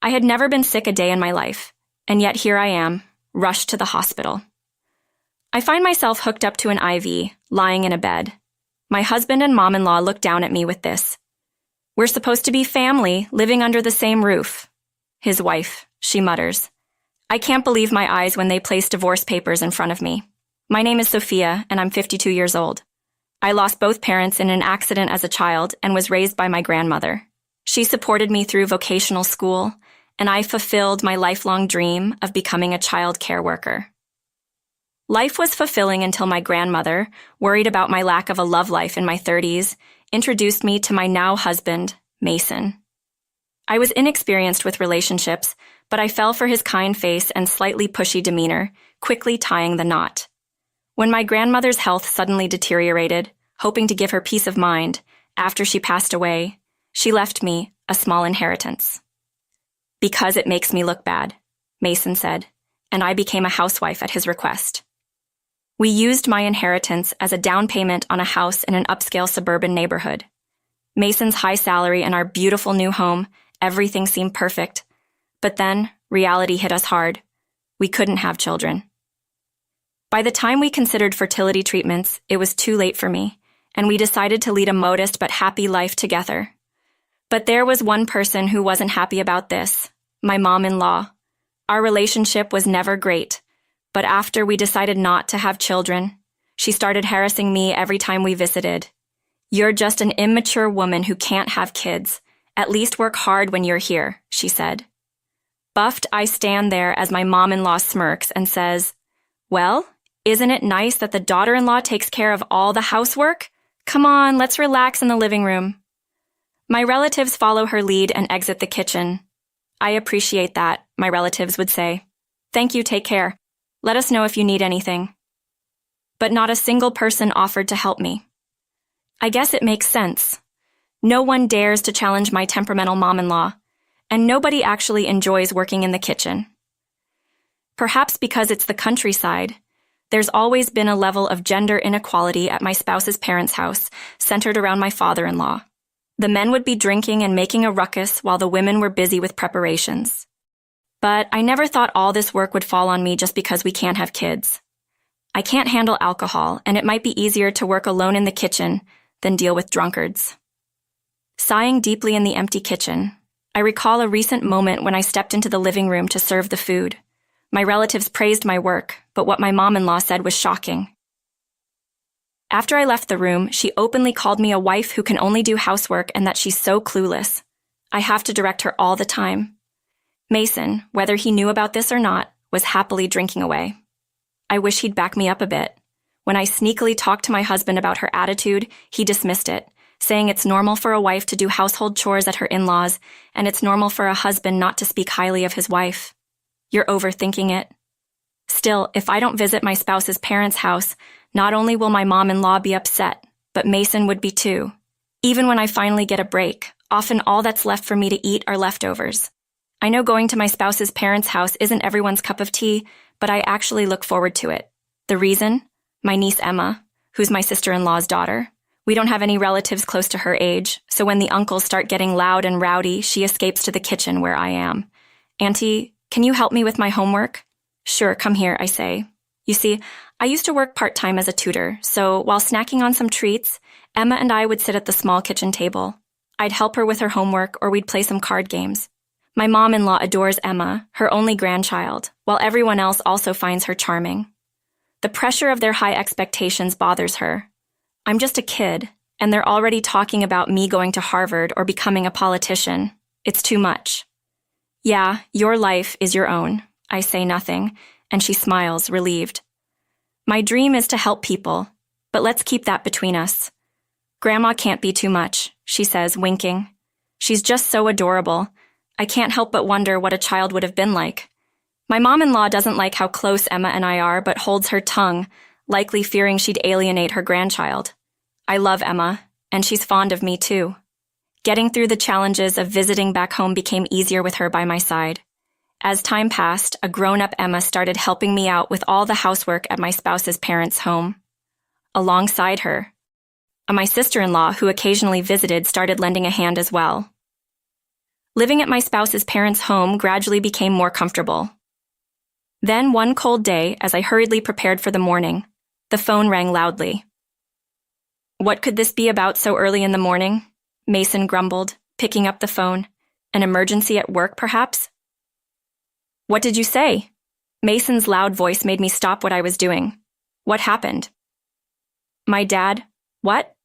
I had never been sick a day in my life, and yet here I am, rushed to the hospital. I find myself hooked up to an IV, lying in a bed. My husband and mom-in-law look down at me with this. "We're supposed to be family, living under the same roof." His wife, she mutters. I can't believe my eyes when they place divorce papers in front of me. My name is Sophia, and I'm 52 years old. I lost both parents in an accident as a child and was raised by my grandmother. She supported me through vocational school, and I fulfilled my lifelong dream of becoming a child care worker. Life was fulfilling until my grandmother, worried about my lack of a love life in my 30s, introduced me to my now husband, Mason. I was inexperienced with relationships, but I fell for his kind face and slightly pushy demeanor, quickly tying the knot. When my grandmother's health suddenly deteriorated, hoping to give her peace of mind, after she passed away, she left me a small inheritance. "Because it makes me look bad," Mason said, and I became a housewife at his request. We used my inheritance as a down payment on a house in an upscale suburban neighborhood. Mason's high salary and our beautiful new home, everything seemed perfect. But then, reality hit us hard. We couldn't have children. By the time we considered fertility treatments, it was too late for me, and we decided to lead a modest but happy life together. But there was one person who wasn't happy about this, my mom-in-law. Our relationship was never great, but after we decided not to have children, she started harassing me every time we visited. "You're just an immature woman who can't have kids. At least work hard when you're here," she said. Buffed, I stand there as my mom-in-law smirks and says, "Well, isn't it nice that the daughter-in-law takes care of all the housework? Come on, let's relax in the living room." My relatives follow her lead and exit the kitchen. "I appreciate that," my relatives would say. "Thank you, take care. Let us know if you need anything." But not a single person offered to help me. I guess it makes sense. No one dares to challenge my temperamental mom-in-law, and nobody actually enjoys working in the kitchen. Perhaps because it's the countryside, there's always been a level of gender inequality at my spouse's parents' house, centered around my father-in-law. The men would be drinking and making a ruckus while the women were busy with preparations. But I never thought all this work would fall on me just because we can't have kids. I can't handle alcohol, and it might be easier to work alone in the kitchen than deal with drunkards. Sighing deeply in the empty kitchen, I recall a recent moment when I stepped into the living room to serve the food. My relatives praised my work, but what my mom-in-law said was shocking. After I left the room, she openly called me a wife who can only do housework and that she's so clueless. I have to direct her all the time. Mason, whether he knew about this or not, was happily drinking away. I wish he'd back me up a bit. When I sneakily talked to my husband about her attitude, he dismissed it, saying it's normal for a wife to do household chores at her in-laws, and it's normal for a husband not to speak highly of his wife. You're overthinking it. Still, if I don't visit my spouse's parents' house, not only will my mom-in-law be upset, but Mason would be too. Even when I finally get a break, often all that's left for me to eat are leftovers. I know going to my spouse's parents' house isn't everyone's cup of tea, but I actually look forward to it. The reason? My niece Emma, who's my sister-in-law's daughter. We don't have any relatives close to her age, so when the uncles start getting loud and rowdy, she escapes to the kitchen where I am. "Auntie, can you help me with my homework?" "Sure, come here," I say. You see, I used to work part-time as a tutor, so while snacking on some treats, Emma and I would sit at the small kitchen table. I'd help her with her homework, or we'd play some card games. My mom-in-law adores Emma, her only grandchild, while everyone else also finds her charming. The pressure of their high expectations bothers her. I'm just a kid, and they're already talking about me going to Harvard or becoming a politician. It's too much. "Yeah, your life is your own." I say nothing, and she smiles, relieved. "My dream is to help people, but let's keep that between us. Grandma can't be too much," she says, winking. "She's just so adorable. I can't help but wonder what a child would have been like." My mom-in-law doesn't like how close Emma and I are, but holds her tongue, likely fearing she'd alienate her grandchild. I love Emma, and she's fond of me too. Getting through the challenges of visiting back home became easier with her by my side. As time passed, a grown-up Emma started helping me out with all the housework at my spouse's parents' home. Alongside her, my sister-in-law, who occasionally visited, started lending a hand as well. Living at my spouse's parents' home gradually became more comfortable. Then one cold day, as I hurriedly prepared for the morning, the phone rang loudly. "What could this be about so early in the morning?" Mason grumbled, picking up the phone. "An emergency at work, perhaps?" "What did you say?" Mason's loud voice made me stop what I was doing. "What happened?" "My dad." "What?"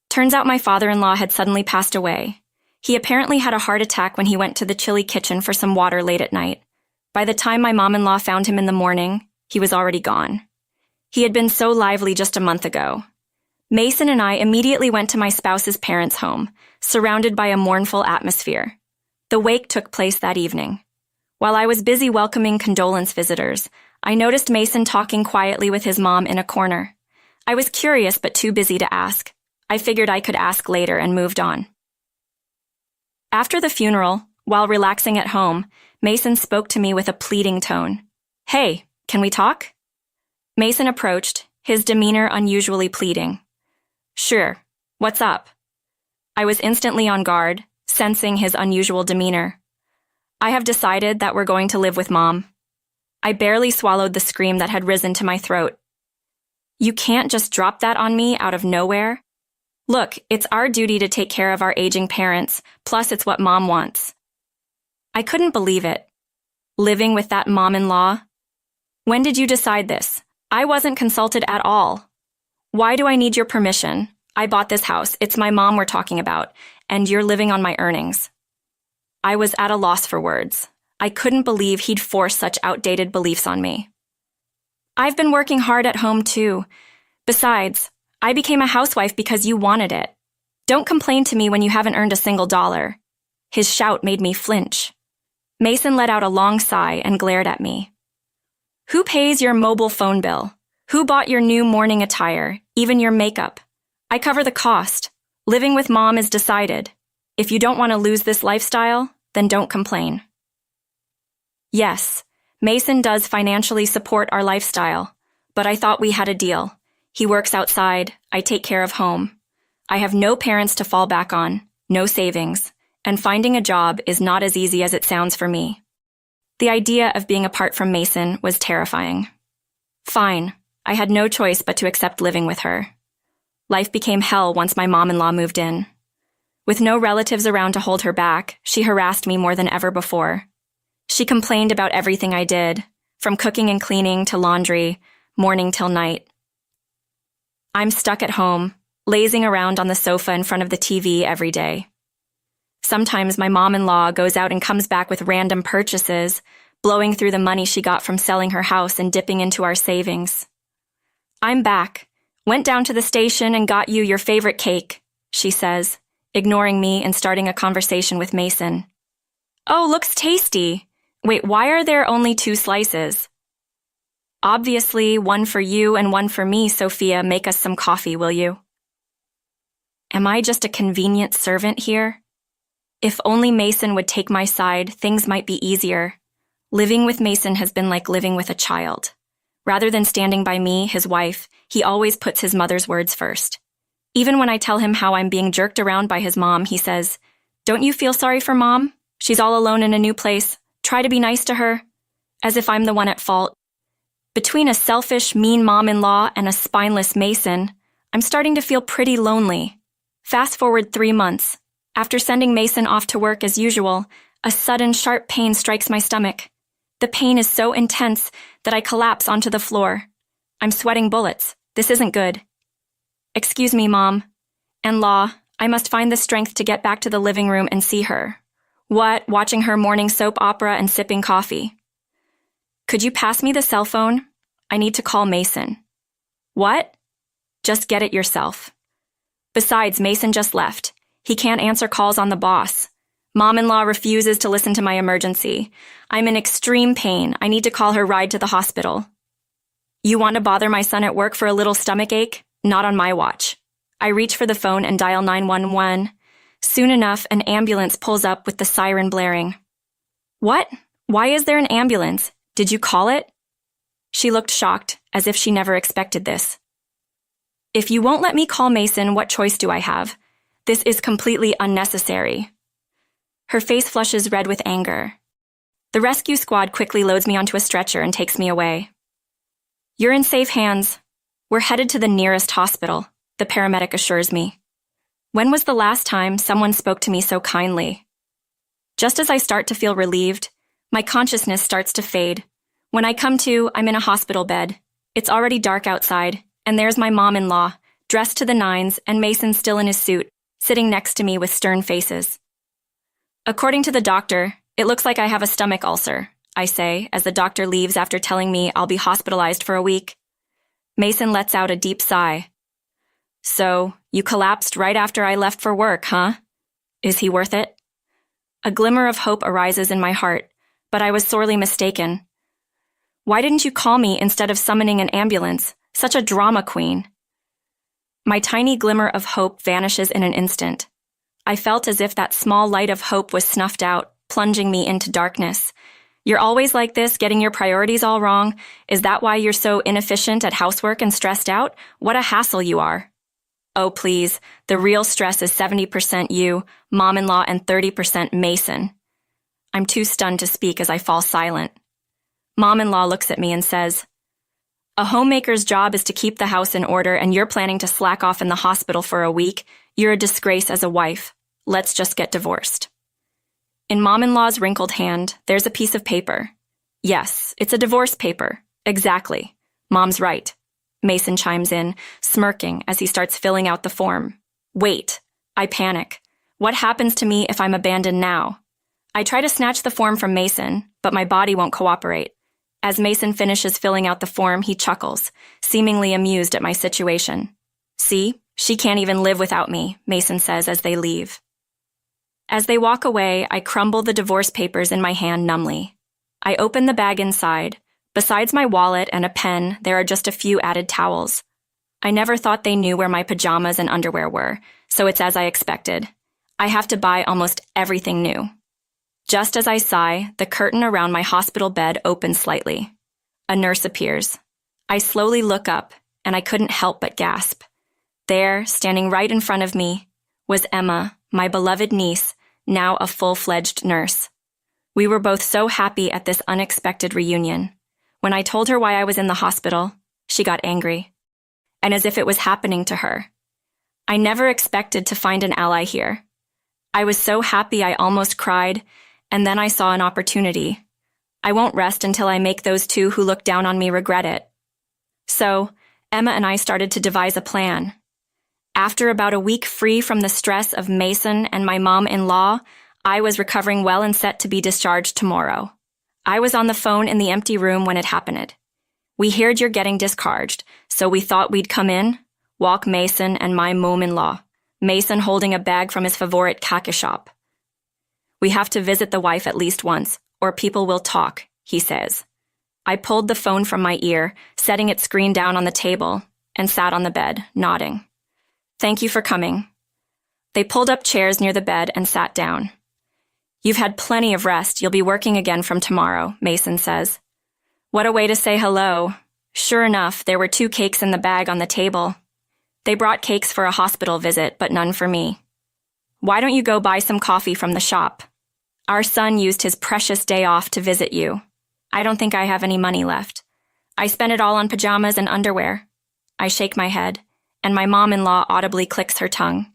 Turns out my father-in-law had suddenly passed away. He apparently had a heart attack when he went to the chilly kitchen for some water late at night. By the time my mom-in-law found him in the morning, he was already gone. He had been so lively just a month ago. Mason and I immediately went to my spouse's parents' home, surrounded by a mournful atmosphere. The wake took place that evening. While I was busy welcoming condolence visitors, I noticed Mason talking quietly with his mom in a corner. I was curious but too busy to ask. I figured I could ask later and moved on. After the funeral, while relaxing at home, Mason spoke to me with a pleading tone. "Hey, can we talk?" Mason approached, his demeanor unusually pleading. "Sure. What's up?" I was instantly on guard, sensing his unusual demeanor. "I have decided that we're going to live with Mom." I barely swallowed the scream that had risen to my throat. "You can't just drop that on me out of nowhere." "Look, it's our duty to take care of our aging parents, plus it's what Mom wants." I couldn't believe it. Living with that mom-in-law? "When did you decide this? I wasn't consulted at all." "Why do I need your permission? I bought this house, it's my mom we're talking about, and you're living on my earnings." I was at a loss for words. I couldn't believe he'd force such outdated beliefs on me. "I've been working hard at home too. Besides, I became a housewife because you wanted it. Don't complain to me when you haven't earned a single dollar." His shout made me flinch. Mason let out a long sigh and glared at me. "Who pays your mobile phone bill? Who bought your new morning attire, even your makeup? I cover the cost. Living with Mom is decided. If you don't want to lose this lifestyle, then don't complain." Yes, Mason does financially support our lifestyle, but I thought we had a deal. He works outside, I take care of home. I have no parents to fall back on, no savings, and finding a job is not as easy as it sounds for me. The idea of being apart from Mason was terrifying. Fine, I had no choice but to accept living with her. Life became hell once my mom-in-law moved in. With no relatives around to hold her back, she harassed me more than ever before. She complained about everything I did, from cooking and cleaning to laundry, morning till night. I'm stuck at home, lazing around on the sofa in front of the TV every day. Sometimes my mom-in-law goes out and comes back with random purchases, blowing through the money she got from selling her house and dipping into our savings. "I'm back. Went down to the station and got you your favorite cake," she says, ignoring me and starting a conversation with Mason. "Oh, looks tasty. Wait, why are there only 2 slices?" "Obviously, one for you and one for me, Sophia. Make us some coffee, will you?" Am I just a convenient servant here? If only Mason would take my side, things might be easier. Living with Mason has been like living with a child. Rather than standing by me, his wife, he always puts his mother's words first. Even when I tell him how I'm being jerked around by his mom, he says, "Don't you feel sorry for Mom? She's all alone in a new place. Try to be nice to her." As if I'm the one at fault. Between a selfish, mean mom-in-law and a spineless Mason, I'm starting to feel pretty lonely. Fast forward 3 months. After sending Mason off to work as usual, a sudden sharp pain strikes my stomach. The pain is so intense that I collapse onto the floor. I'm sweating bullets. This isn't good. "Excuse me, Mom. And Law, I must find the strength to get back to the living room and see her." "What, watching her morning soap opera and sipping coffee?" "Could you pass me the cell phone? I need to call Mason." "What?" "Just get it yourself." Besides, Mason just left. He can't answer calls on the boss. Mom-in-law refuses to listen to my emergency. I'm in extreme pain. I need to call her ride to the hospital. "You want to bother my son at work for a little stomach ache? Not on my watch." I reach for the phone and dial 911. Soon enough, an ambulance pulls up with the siren blaring. "What? Why is there an ambulance? Did you call it?" She looked shocked, as if she never expected this. "If you won't let me call Mason, what choice do I have? This is completely unnecessary." Her face flushes red with anger. The rescue squad quickly loads me onto a stretcher and takes me away. "You're in safe hands. We're headed to the nearest hospital," the paramedic assures me. When was the last time someone spoke to me so kindly? Just as I start to feel relieved, my consciousness starts to fade. When I come to, I'm in a hospital bed. It's already dark outside, and there's my mom-in-law, dressed to the nines, and Mason still in his suit, sitting next to me with stern faces. "According to the doctor, it looks like I have a stomach ulcer," I say, as the doctor leaves after telling me I'll be hospitalized for a week. Mason lets out a deep sigh. "So, you collapsed right after I left for work, huh? Is he worth it?" A glimmer of hope arises in my heart, but I was sorely mistaken. "Why didn't you call me instead of summoning an ambulance? Such a drama queen." My tiny glimmer of hope vanishes in an instant. I felt as if that small light of hope was snuffed out, plunging me into darkness. "You're always like this, getting your priorities all wrong? Is that why you're so inefficient at housework and stressed out? What a hassle you are." "Oh, please, the real stress is 70% you, mom-in-law, and 30% Mason." I'm too stunned to speak as I fall silent. Mom-in-law looks at me and says, "A homemaker's job is to keep the house in order, and you're planning to slack off in the hospital for a week. You're a disgrace as a wife. Let's just get divorced." In Mom-in-law's wrinkled hand, there's a piece of paper. "Yes, it's a divorce paper. Exactly. Mom's right." Mason chimes in, smirking as he starts filling out the form. "Wait." I panic. What happens to me if I'm abandoned now? I try to snatch the form from Mason, but my body won't cooperate. As Mason finishes filling out the form, he chuckles, seemingly amused at my situation. "See, she can't even live without me," Mason says as they leave. As they walk away, I crumble the divorce papers in my hand numbly. I open the bag inside. Besides my wallet and a pen, there are just a few added towels. I never thought they knew where my pajamas and underwear were, so it's as I expected. I have to buy almost everything new. Just as I sigh, the curtain around my hospital bed opens slightly. A nurse appears. I slowly look up, and I couldn't help but gasp. There, standing right in front of me, was Emma, my beloved niece, now a full-fledged nurse. We were both so happy at this unexpected reunion. When I told her why I was in the hospital, she got angry, and as if it was happening to her. I never expected to find an ally here. I was so happy I almost cried, and then I saw an opportunity. I won't rest until I make those two who look down on me regret it. So, Emma and I started to devise a plan. After about a week free from the stress of Mason and my mom-in-law, I was recovering well and set to be discharged tomorrow. I was on the phone in the empty room when it happened. "We heard you're getting discharged, so we thought we'd come in, walk Mason and my mom-in-law, Mason holding a bag from his favorite kake shop. We have to visit the wife at least once, or people will talk," he says. I pulled the phone from my ear, setting its screen down on the table, and sat on the bed, nodding. "Thank you for coming." They pulled up chairs near the bed and sat down. "You've had plenty of rest. You'll be working again from tomorrow," Mason says. What a way to say hello. Sure enough, there were 2 cakes in the bag on the table. They brought cakes for a hospital visit, but none for me. "Why don't you go buy some coffee from the shop? Our son used his precious day off to visit you. I don't think I have any money left. I spent it all on pajamas and underwear." I shake my head, and my mom-in-law audibly clicks her tongue.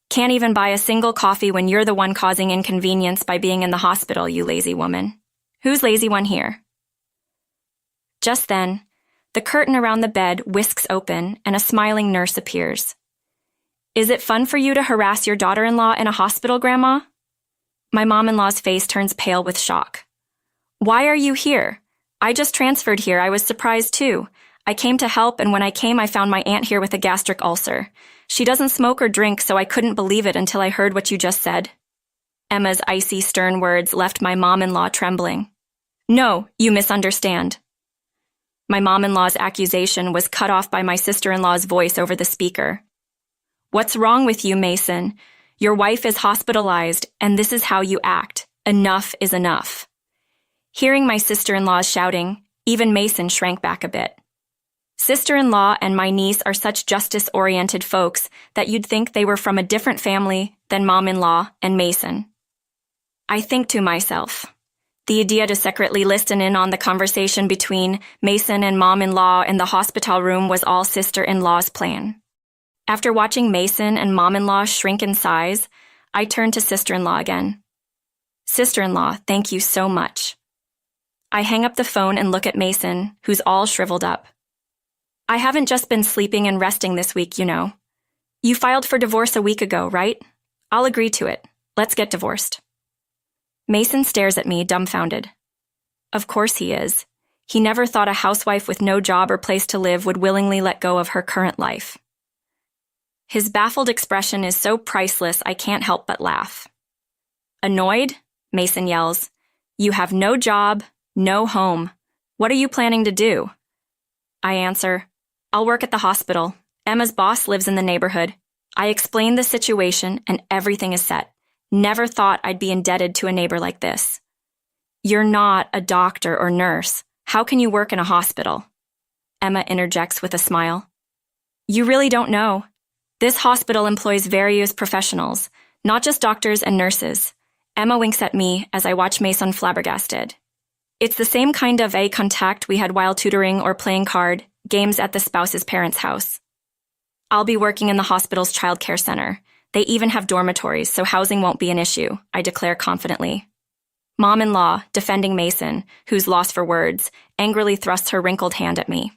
"Can't even buy a single coffee when you're the one causing inconvenience by being in the hospital, you lazy woman. Who's lazy one here?" Just then, the curtain around the bed whisks open and a smiling nurse appears. "Is it fun for you to harass your daughter-in-law in a hospital, Grandma?" My mom-in-law's face turns pale with shock. "Why are you here? I just transferred here. I was surprised too. I came to help, and when I came, I found my aunt here with a gastric ulcer. She doesn't smoke or drink, so I couldn't believe it until I heard what you just said." Emma's icy, stern words left my mom-in-law trembling. "No, you misunderstand." My mom-in-law's accusation was cut off by my sister-in-law's voice over the speaker. "What's wrong with you, Mason? Your wife is hospitalized, and this is how you act. Enough is enough." Hearing my sister-in-law's shouting, even Mason shrank back a bit. Sister-in-law and my niece are such justice-oriented folks that you'd think they were from a different family than mom-in-law and Mason. I think to myself, the idea to secretly listen in on the conversation between Mason and mom-in-law in the hospital room was all sister-in-law's plan. After watching Mason and mom-in-law shrink in size, I turned to sister-in-law again. Sister-in-law, thank you so much. I hang up the phone and look at Mason, who's all shriveled up. I haven't just been sleeping and resting this week, you know. You filed for divorce a week ago, right? I'll agree to it. Let's get divorced. Mason stares at me, dumbfounded. Of course he is. He never thought a housewife with no job or place to live would willingly let go of her current life. His baffled expression is so priceless I can't help but laugh. Annoyed? Mason yells. You have no job, no home. What are you planning to do? I answer, I'll work at the hospital. Emma's boss lives in the neighborhood. I explain the situation and everything is set. Never thought I'd be indebted to a neighbor like this. You're not a doctor or nurse. How can you work in a hospital? Emma interjects with a smile. You really don't know. This hospital employs various professionals, not just doctors and nurses. Emma winks at me as I watch Mason flabbergasted. It's the same kind of eye contact we had while tutoring or playing card games at the spouse's parents' house. I'll be working in the hospital's child care center. They even have dormitories, so housing won't be an issue, I declare confidently. Mom-in-law, defending Mason, who's lost for words, angrily thrusts her wrinkled hand at me.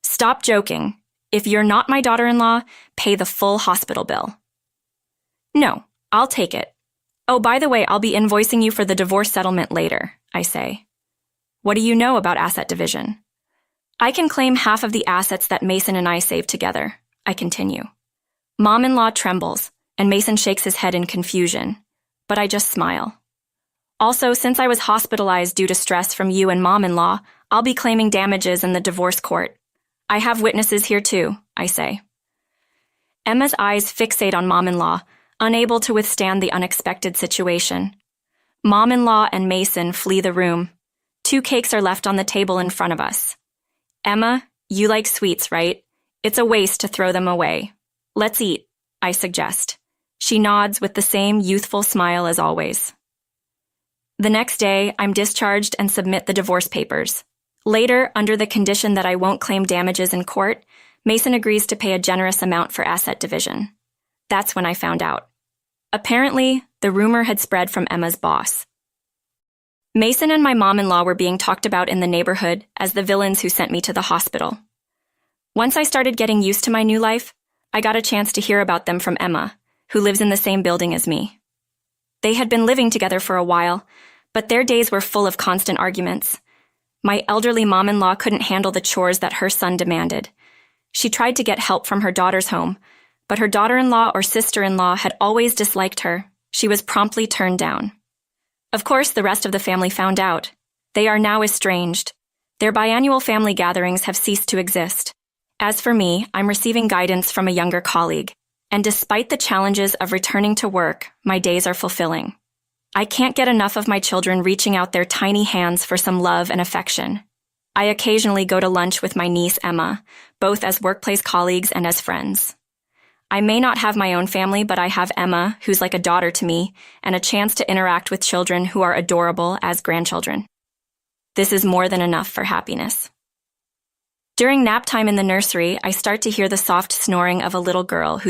Stop joking. If you're not my daughter-in-law, pay the full hospital bill. No, I'll take it. Oh, by the way, I'll be invoicing you for the divorce settlement later, I say. What do you know about asset division? I can claim half of the assets that Mason and I saved together, I continue. Mom-in-law trembles, and Mason shakes his head in confusion, but I just smile. Also, since I was hospitalized due to stress from you and mom-in-law, I'll be claiming damages in the divorce court. I have witnesses here too, I say. Emma's eyes fixate on mom-in-law, unable to withstand the unexpected situation. Mom-in-law and Mason flee the room. 2 cakes are left on the table in front of us. Emma, you like sweets, right? It's a waste to throw them away. Let's eat, I suggest. She nods with the same youthful smile as always. The next day, I'm discharged and submit the divorce papers. Later, under the condition that I won't claim damages in court, Mason agrees to pay a generous amount for asset division. That's when I found out. Apparently, the rumor had spread from Emma's boss. Mason and my mom-in-law were being talked about in the neighborhood as the villains who sent me to the hospital. Once I started getting used to my new life, I got a chance to hear about them from Emma, who lives in the same building as me. They had been living together for a while, but their days were full of constant arguments. My elderly mom-in-law couldn't handle the chores that her son demanded. She tried to get help from her daughter's home, but her daughter-in-law or sister-in-law had always disliked her. She was promptly turned down. Of course, the rest of the family found out. They are now estranged. Their biannual family gatherings have ceased to exist. As for me, I'm receiving guidance from a younger colleague, and despite the challenges of returning to work, my days are fulfilling. I can't get enough of my children reaching out their tiny hands for some love and affection. I occasionally go to lunch with my niece Emma, both as workplace colleagues and as friends. I may not have my own family, but I have Emma, who's like a daughter to me, and a chance to interact with children who are adorable as grandchildren. This is more than enough for happiness. During nap time in the nursery, I start to hear the soft snoring of a little girl who's